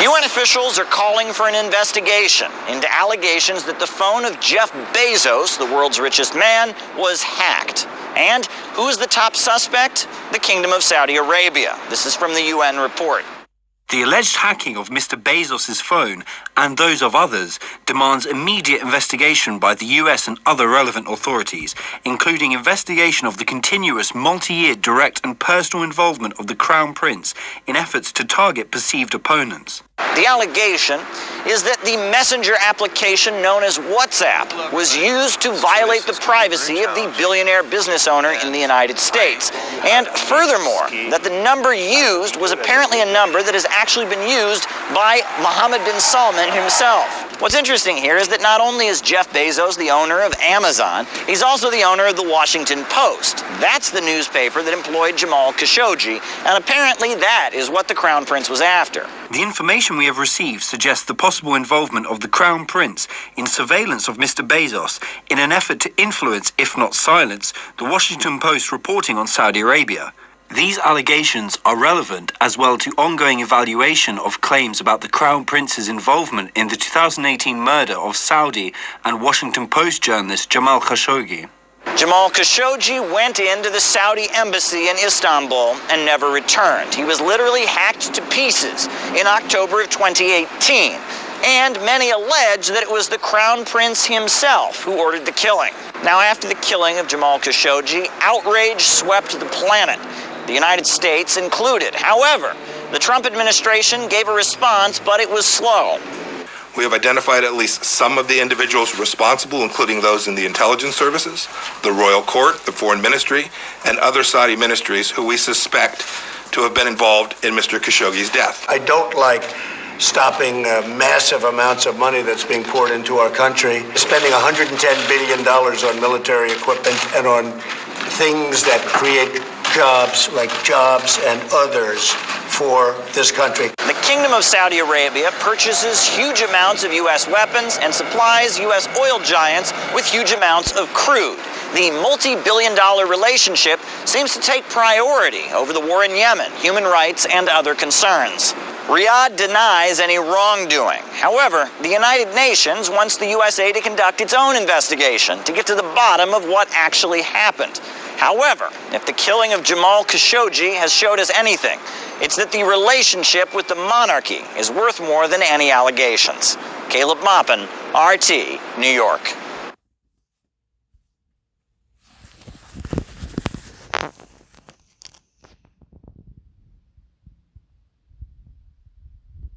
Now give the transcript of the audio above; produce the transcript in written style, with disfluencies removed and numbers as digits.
UN officials are calling for an investigation into allegations that the phone of Jeff Bezos, the world's richest man, was hacked. And who's the top suspect? The Kingdom of Saudi Arabia. This is from the UN report. The alleged hacking of Mr. Bezos' phone and those of others demands immediate investigation by the US and other relevant authorities, including investigation of the continuous multi-year direct and personal involvement of the Crown Prince in efforts to target perceived opponents. The allegation is that the messenger application known as WhatsApp was used to violate the privacy of the billionaire business owner in the United States. And furthermore, that the number used was apparently a number that has actually been used by Mohammed bin Salman himself. What's interesting here is that not only is Jeff Bezos the owner of Amazon, he's also the owner of the Washington Post. That's the newspaper that employed Jamal Khashoggi, and apparently that is what the Crown Prince was after. The information we have received suggests the possible involvement of the Crown Prince in surveillance of Mr. Bezos in an effort to influence, if not silence, the Washington Post reporting on Saudi Arabia. These allegations are relevant as well to ongoing evaluation of claims about the Crown Prince's involvement in the 2018 murder of Saudi and Washington Post journalist Jamal Khashoggi. Jamal Khashoggi went into the Saudi embassy in Istanbul and never returned. He was literally hacked to pieces in October of 2018. And many allege that it was the Crown Prince himself who ordered the killing. Now, after the killing of Jamal Khashoggi, outrage swept the planet, the United States included. However, the Trump administration gave a response, but it was slow. We have identified at least some of the individuals responsible, including those in the intelligence services, the royal court, the foreign ministry, and other Saudi ministries who we suspect to have been involved in Mr. Khashoggi's death. I don't like stopping massive amounts of money that's being poured into our country, spending $110 billion on military equipment and on things that create jobs like jobs and others for this country. The Kingdom of Saudi Arabia purchases huge amounts of U.S. weapons and supplies U.S. oil giants with huge amounts of crude. The multi-billion-dollar relationship seems to take priority over the war in Yemen, human rights, and other concerns. Riyadh denies any wrongdoing. However, the United Nations wants the USA to conduct its own investigation to get to the bottom of what actually happened. However, if the killing of Jamal Khashoggi has showed us anything, it's that the relationship with the monarchy is worth more than any allegations. Caleb Maupin, RT, New York.